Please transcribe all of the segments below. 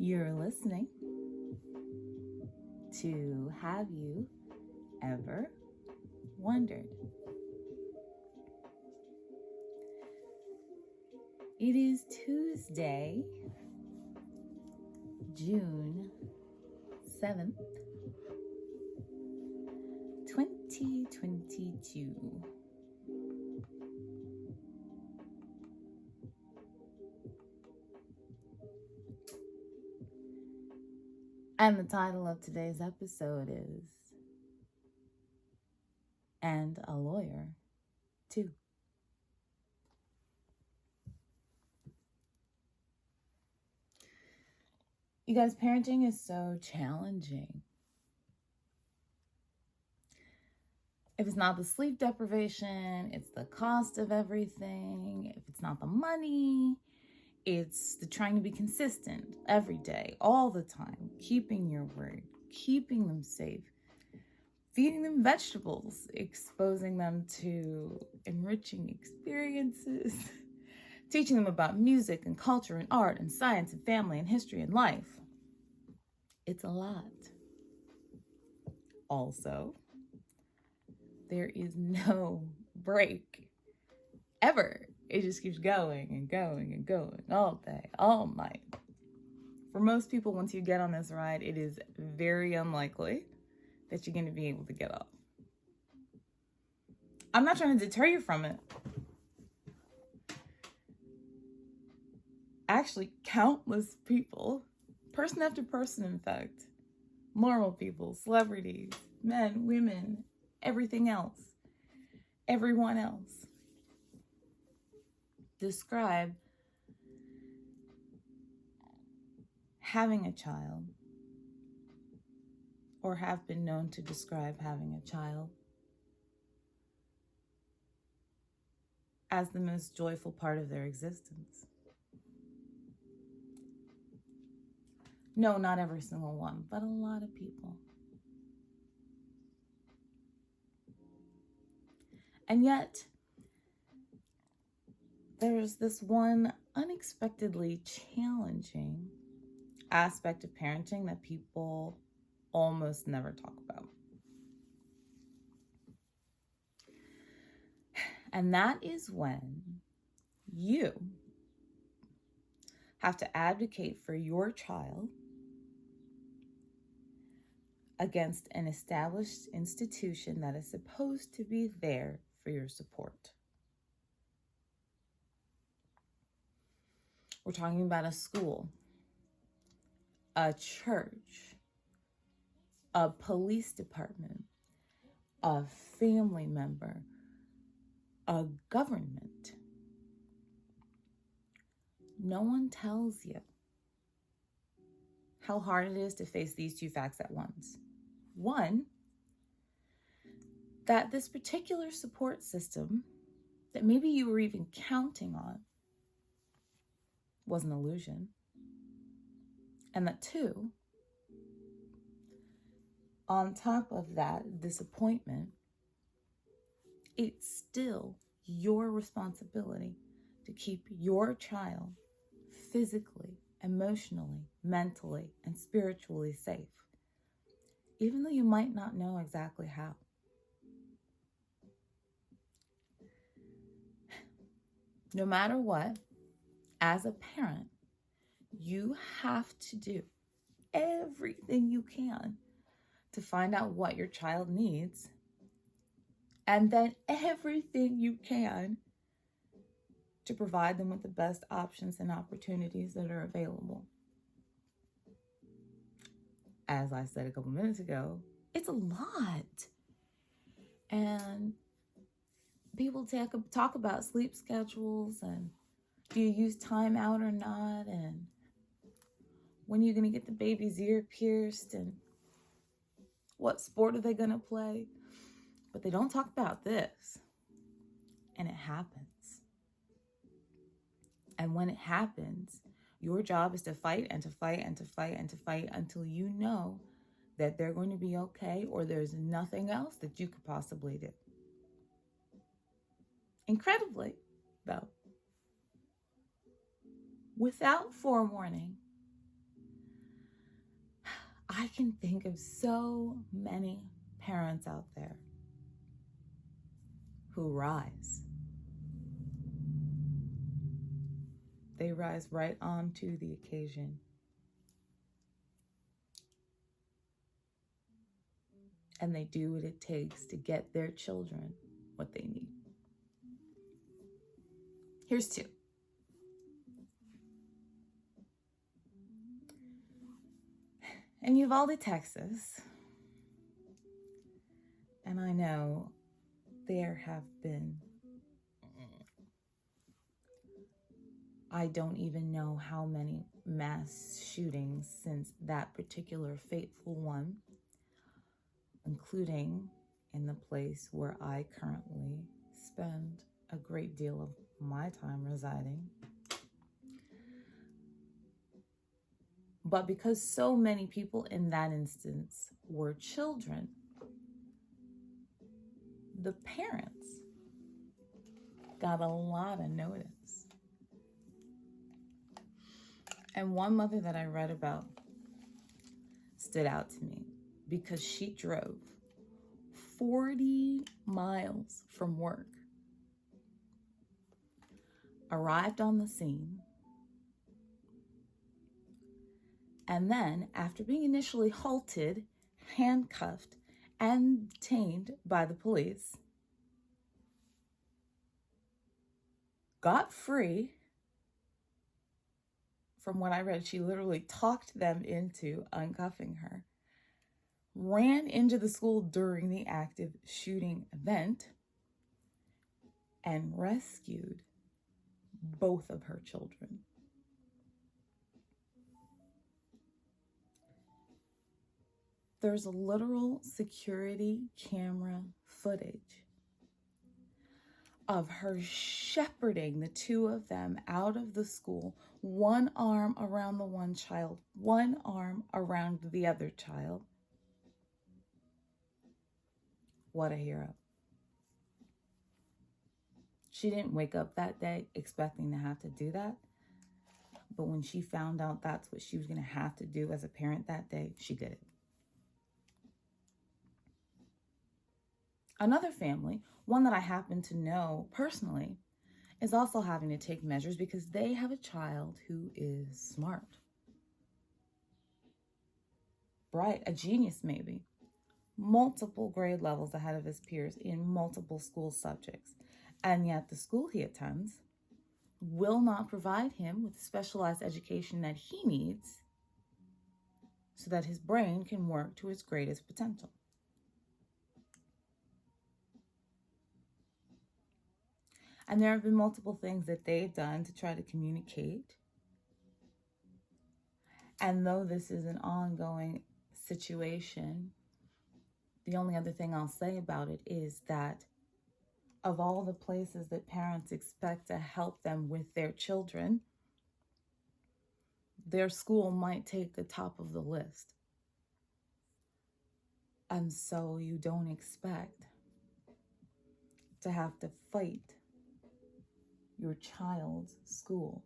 You're listening to Have You Ever Wondered? It is Tuesday, June 7th, 2022. And the title of today's episode is And a Lawyer Too. You guys, parenting is so challenging. If it's not the sleep deprivation, it's the cost of everything. If it's not the money, it's the trying to be consistent every day, all the time, keeping your word, keeping them safe, feeding them vegetables, exposing them to enriching experiences, teaching them about music and culture and art and science and family and history and life. It's a lot. Also, there is no break ever. It just keeps going and going and going all day, all night. For most people, once you get on this ride, it is very unlikely that you're going to be able to get off. I'm not trying to deter you from it. Actually, countless people, person after person, in fact, normal people, celebrities, men, women, everything else, everyone else, describe having a child, or have been known to describe having a child, as the most joyful part of their existence. No, not every single one, but a lot of people. And yet, there's this one unexpectedly challenging aspect of parenting that people almost never talk about. And that is when you have to advocate for your child against an established institution that is supposed to be there for your support. We're talking about a school, a church, a police department, a family member, a government. No one tells you how hard it is to face these two facts at once. One, that this particular support system that maybe you were even counting on was an illusion. And that two, on top of that disappointment, it's still your responsibility to keep your child physically, emotionally, mentally, and spiritually safe, even though you might not know exactly how. No matter what, as a parent, you have to do everything you can to find out what your child needs, and then everything you can to provide them with the best options and opportunities that are available. As I said a couple minutes ago, it's a lot. And people talk about sleep schedules and do you use time out or not, and when are you going to get the baby's ear pierced, and what sport are they going to play? But they don't talk about this. And it happens. And when it happens, your job is to fight and to fight and to fight and to fight until you know that they're going to be okay, or there's nothing else that you could possibly do. Incredibly, though, without forewarning, I can think of so many parents out there who rise. They rise right onto the occasion. And they do what it takes to get their children what they need. Here's two. In Uvalde, Texas, and I know there have been, I don't even know how many mass shootings since that particular fateful one, including in the place where I currently spend a great deal of my time residing. But because so many people in that instance were children, the parents got a lot of notice. And one mother that I read about stood out to me because she drove 40 miles from work, arrived on the scene, and then, after being initially halted, handcuffed, and detained by the police, got free. From what I read, she literally talked them into uncuffing her, ran into the school during the active shooting event, and rescued both of her children. There's literal security camera footage of her shepherding the two of them out of the school, one arm around the one child, one arm around the other child. What a hero. She didn't wake up that day expecting to have to do that. But when she found out that's what she was going to have to do as a parent that day, she did it. Another family, one that I happen to know personally, is also having to take measures because they have a child who is smart, bright, a genius maybe, multiple grade levels ahead of his peers in multiple school subjects. And yet the school he attends will not provide him with the specialized education that he needs so that his brain can work to its greatest potential. And there have been multiple things that they've done to try to communicate. And though this is an ongoing situation, the only other thing I'll say about it is that of all the places that parents expect to help them with their children, their school might take the top of the list. And so you don't expect to have to fight your child's school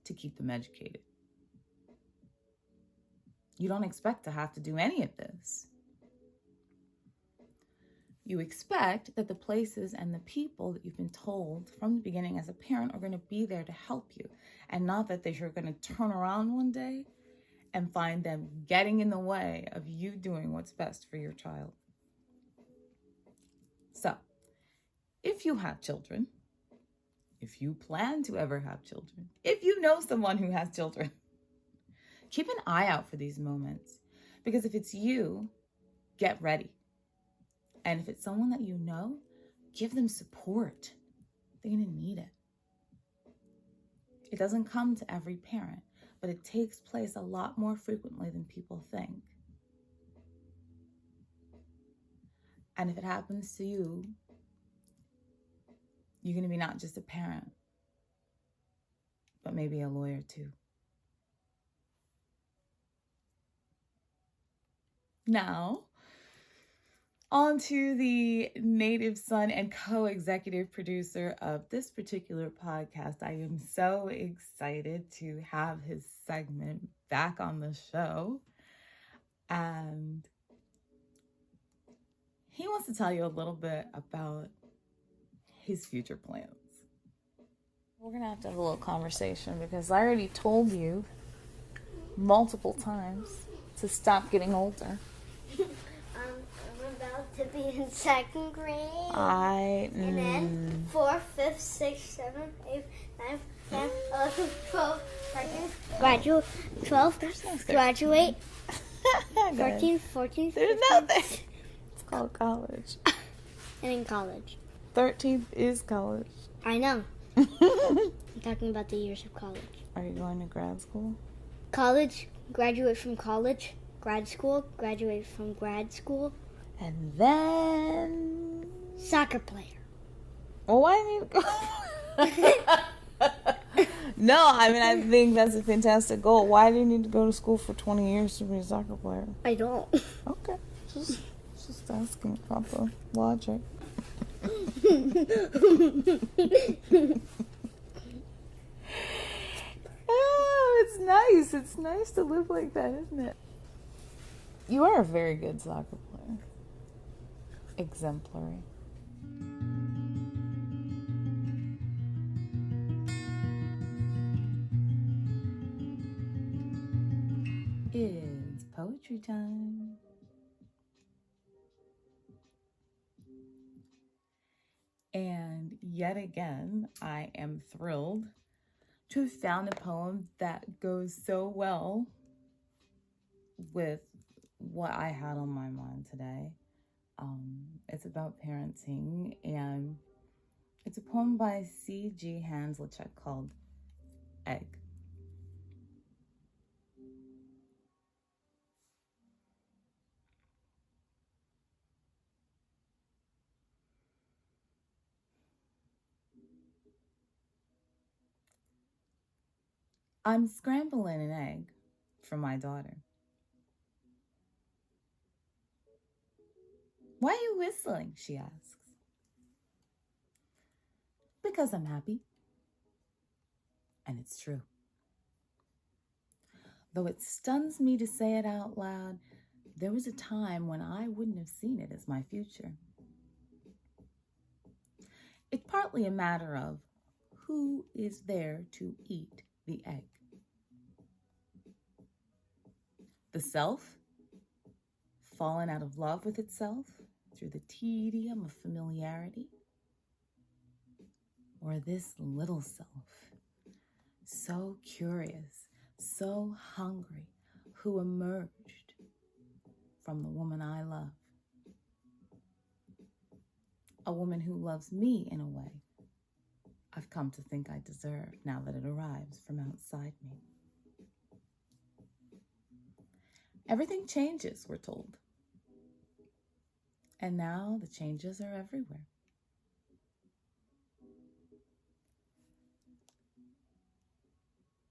to keep them educated. You don't expect to have to do any of this. You expect that the places and the people that you've been told from the beginning as a parent are going to be there to help you, and not that you're going to turn around one day and find them getting in the way of you doing what's best for your child. So, if you have children, if you plan to ever have children, if you know someone who has children, keep an eye out for these moments. Because if it's you, get ready. And if it's someone that you know, give them support. They're going to need it. It doesn't come to every parent, but it takes place a lot more frequently than people think. And if it happens to you, you're going to be not just a parent, but maybe a lawyer too. Now, on to the native son and co-executive producer of this particular podcast. I am so excited to have his segment back on the show. And he wants to tell you a little bit about his future plans. We're going to have a little conversation because I already told you multiple times to stop getting older. I'm about to be in second grade. And then 4th, 5th, 6th, 7th, 8th, 9th, 10th, 11th, 12th, 13th, graduate, 12th, graduate, 13th, 14th, there's 15th. nothing. It's called college. And in college. 13th is college. I know. I'm talking about the years of college. Are you going to grad school? College, graduate from college, grad school, graduate from grad school. And then... soccer player. Well, why do you go? No, I mean, I think that's a fantastic goal. Why do you need to go to school for 20 years to be a soccer player? I don't. Okay. Just asking about the logic. Oh, it's nice. It's nice to live like that, isn't it? You are a very good soccer player. Exemplary. It's poetry time. And yet again, I am thrilled to have found a poem that goes so well with what I had on my mind today. It's about parenting, and it's a poem by C.G. Hanslechek called Egg. I'm scrambling an egg for my daughter. Why are you whistling? She asks. Because I'm happy. And it's true. Though it stuns me to say it out loud, there was a time when I wouldn't have seen it as my future. It's partly a matter of who is there to eat the egg. The self, fallen out of love with itself through the tedium of familiarity, or this little self, so curious, so hungry, who emerged from the woman I love. A woman who loves me in a way I've come to think I deserve now that it arrives from outside me. Everything changes, we're told. And now the changes are everywhere.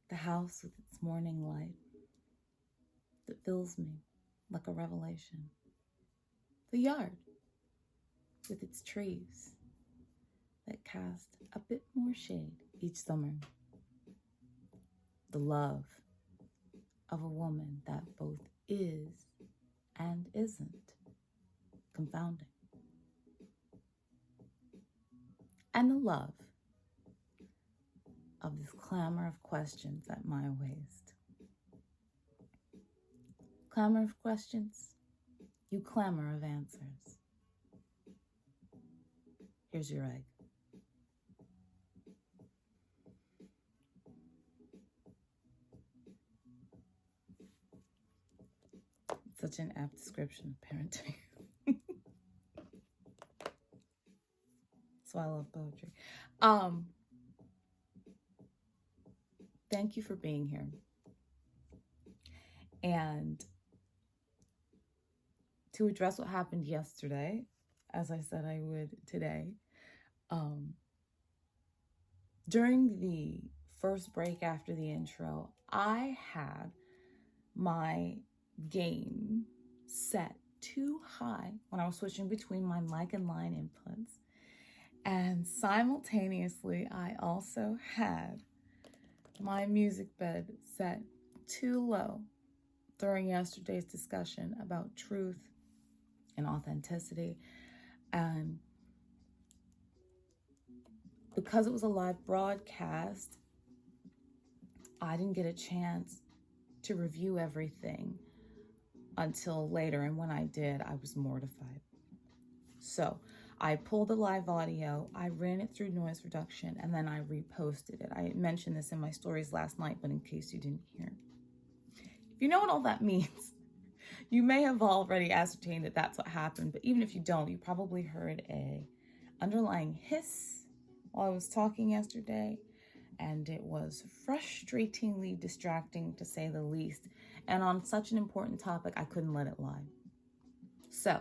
The house with its morning light that fills me like a revelation. The yard with its trees that cast a bit more shade each summer. The love of a woman that both is and isn't confounding. And the love of this clamor of questions at my waist. Clamor of questions, you clamor of answers. Here's your egg. Such an apt description of parenting. So I love poetry. Thank you for being here. And to address what happened yesterday, as I said I would today, during the first break after the intro, I had my gain set too high when I was switching between my mic and line inputs. And simultaneously, I also had my music bed set too low during yesterday's discussion about truth and authenticity. And because it was a live broadcast, I didn't get a chance to review everything until later. And when I did, I was mortified. So I pulled the live audio, I ran it through noise reduction, and then I reposted it. I mentioned this in my stories last night, but in case you didn't hear. If you know what all that means, you may have already ascertained that that's what happened, but even if you don't, you probably heard a underlying hiss while I was talking yesterday, and it was frustratingly distracting, to say the least. And on such an important topic, I couldn't let it lie. So,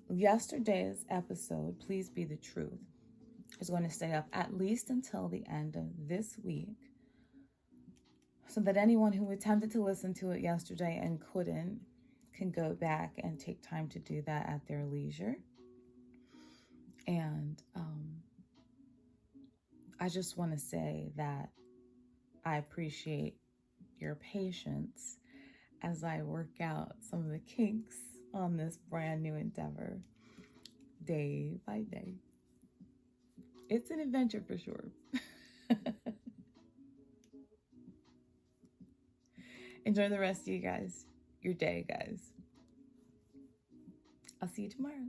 yesterday's episode, Please Be the Truth, is going to stay up at least until the end of this week, so that anyone who attempted to listen to it yesterday and couldn't can go back and take time to do that at their leisure. And I just want to say that I appreciate your patience as I work out some of the kinks on this brand new endeavor day by day. It's an adventure for sure. Enjoy the rest of your day, guys. I'll see you tomorrow.